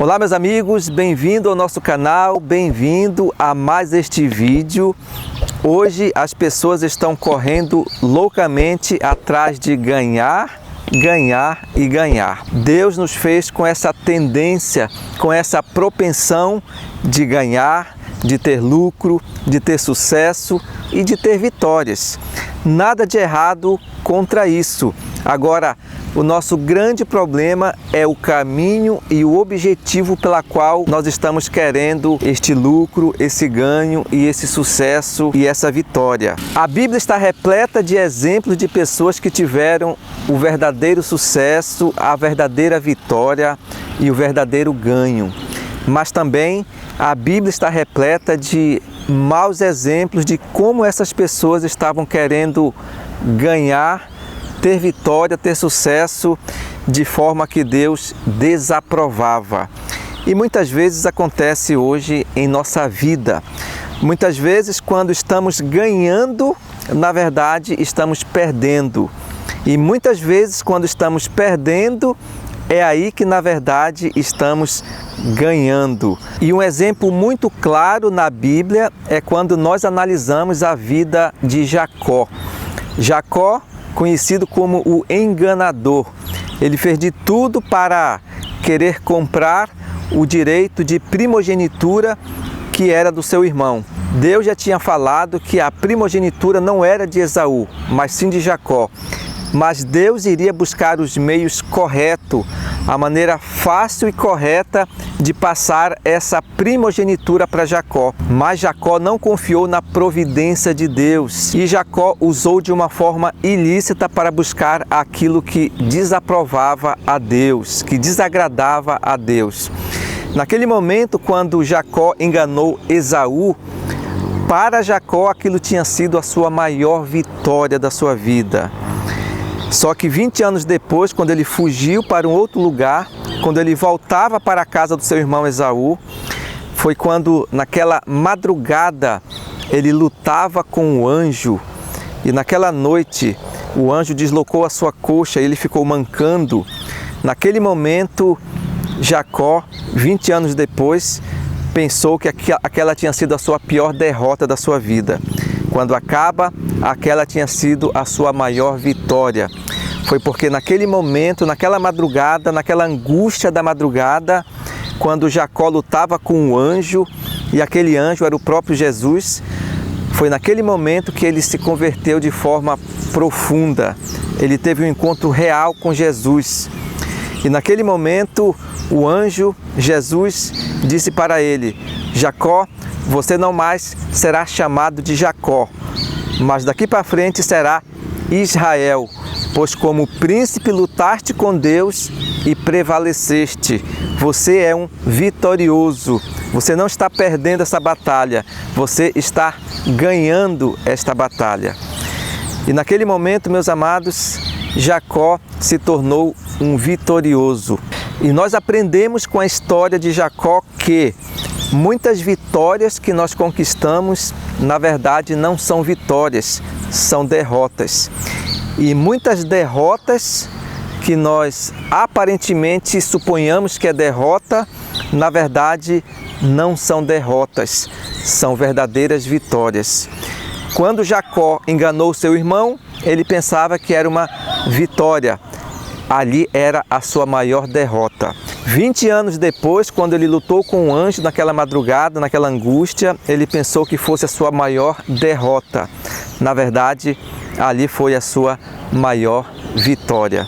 Olá meus amigos, bem-vindo ao nosso canal, bem-vindo a mais este vídeo. Hoje as pessoas estão correndo loucamente atrás de ganhar e ganhar. Deus nos fez com essa tendência, com essa propensão de ganhar, de ter lucro, de ter sucesso e de ter vitórias. Nada de errado contra isso. Agora, o nosso grande problema é o caminho e o objetivo pela qual nós estamos querendo este lucro, esse ganho e esse sucesso e essa vitória. A Bíblia está repleta de exemplos de pessoas que tiveram o verdadeiro sucesso, a verdadeira vitória e o verdadeiro ganho. Mas também a Bíblia está repleta de maus exemplos de como essas pessoas estavam querendo ganhar, ter vitória, ter sucesso, de forma que Deus desaprovava. E muitas vezes acontece hoje em nossa vida. Muitas vezes quando estamos ganhando, na verdade estamos perdendo. E muitas vezes quando estamos perdendo, é aí que na verdade estamos ganhando. E um exemplo muito claro na Bíblia é quando nós analisamos a vida de Jacó. Jacó, conhecido como o enganador, ele fez de tudo para querer comprar o direito de primogenitura que era do seu irmão. Deus já tinha falado que a primogenitura não era de Esaú, mas sim de Jacó. Mas Deus iria buscar os meios corretos, a maneira fácil e correta de passar essa primogenitura para Jacó. Mas Jacó não confiou na providência de Deus e Jacó usou de uma forma ilícita para buscar aquilo que desaprovava a Deus, que desagradava a Deus. Naquele momento, quando Jacó enganou Esaú, para Jacó aquilo tinha sido a sua maior vitória da sua vida. Só que 20 anos depois, quando ele fugiu para um outro lugar, quando ele voltava para a casa do seu irmão Esaú, foi quando naquela madrugada ele lutava com o anjo e naquela noite o anjo deslocou a sua coxa e ele ficou mancando. Naquele momento, Jacó, 20 anos depois, pensou que aquela tinha sido a sua pior derrota da sua vida. Quando acaba, aquela tinha sido a sua maior vitória. Foi porque naquele momento, naquela madrugada, naquela angústia da madrugada, quando Jacó lutava com um anjo, e aquele anjo era o próprio Jesus, foi naquele momento que ele se converteu de forma profunda. Ele teve um encontro real com Jesus. E naquele momento, o anjo, Jesus, disse para ele: Jacó, você não mais será chamado de Jacó, mas daqui para frente será Israel, pois como príncipe lutaste com Deus e prevaleceste. Você é um vitorioso, você não está perdendo essa batalha, você está ganhando esta batalha. E naquele momento, meus amados, Jacó se tornou um vitorioso. E nós aprendemos com a história de Jacó que muitas vitórias que nós conquistamos, na verdade, não são vitórias, são derrotas. E muitas derrotas que nós aparentemente suponhamos que é derrota, na verdade, não são derrotas, são verdadeiras vitórias. Quando Jacó enganou seu irmão, ele pensava que era uma vitória. Ali era a sua maior derrota. 20 anos depois, quando ele lutou com o anjo naquela madrugada, naquela angústia, ele pensou que fosse a sua maior derrota. Na verdade, ali foi a sua maior vitória.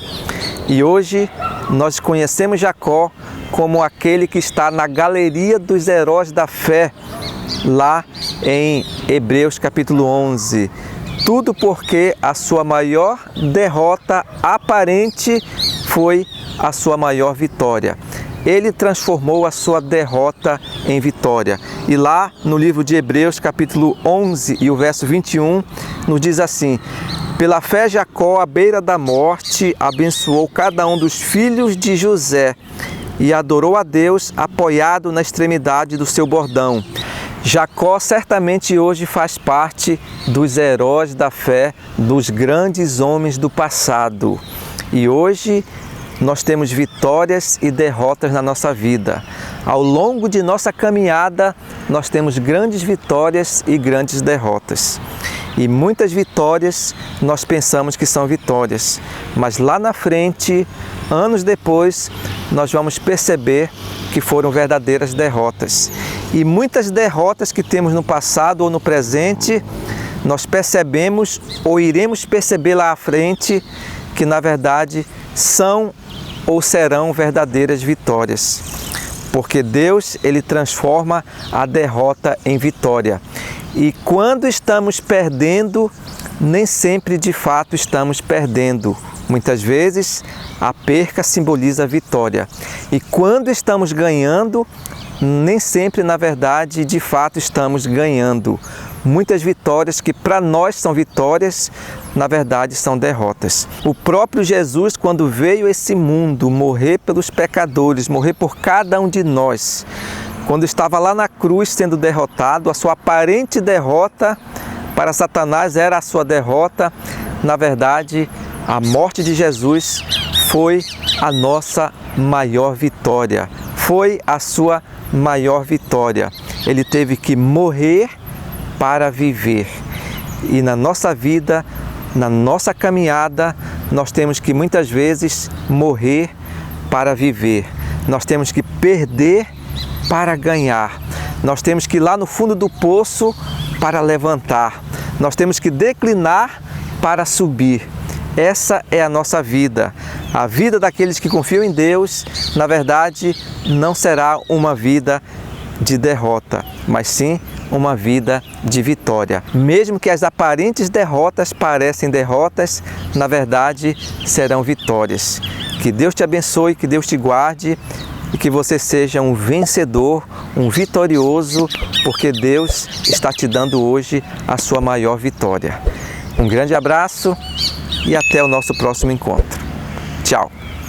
E hoje nós conhecemos Jacó como aquele que está na galeria dos heróis da fé, lá em Hebreus capítulo 11. Tudo porque a sua maior derrota aparente foi a sua maior vitória. Ele transformou a sua derrota em vitória. E lá no livro de Hebreus, capítulo 11 e o verso 21, nos diz assim: pela fé Jacó, à beira da morte, abençoou cada um dos filhos de José e adorou a Deus apoiado na extremidade do seu bordão. Jacó certamente hoje faz parte dos heróis da fé, dos grandes homens do passado. E hoje nós temos vitórias e derrotas na nossa vida. Ao longo de nossa caminhada, nós temos grandes vitórias e grandes derrotas. E muitas vitórias nós pensamos que são vitórias, mas lá na frente, anos depois, nós vamos perceber que foram verdadeiras derrotas. E muitas derrotas que temos no passado ou no presente, nós percebemos ou iremos perceber lá à frente que na verdade são ou serão verdadeiras vitórias. Porque Deus, Ele transforma a derrota em vitória. E quando estamos perdendo, nem sempre de fato estamos perdendo. Muitas vezes a perca simboliza a vitória. E quando estamos ganhando, nem sempre na verdade de fato estamos ganhando. Muitas vitórias que para nós são vitórias, na verdade são derrotas. O próprio Jesus, quando veio a esse mundo morrer pelos pecadores, morrer por cada um de nós, quando estava lá na cruz sendo derrotado, a sua aparente derrota para Satanás era a sua derrota. Na verdade, a morte de Jesus foi a nossa maior vitória, foi a sua maior vitória. Ele teve que morrer para viver. E na nossa vida, na nossa caminhada, nós temos que muitas vezes morrer para viver. Nós temos que perder para ganhar. Nós temos que ir lá no fundo do poço para levantar. Nós temos que declinar para subir. Essa é a nossa vida. A vida daqueles que confiam em Deus, na verdade, não será uma vida de derrota, mas sim uma vida de vitória. Mesmo que as aparentes derrotas parecem derrotas, na verdade, serão vitórias. Que Deus te abençoe, que Deus te guarde e que você seja um vencedor, um vitorioso, porque Deus está te dando hoje a sua maior vitória. Um grande abraço e até o nosso próximo encontro. Tchau!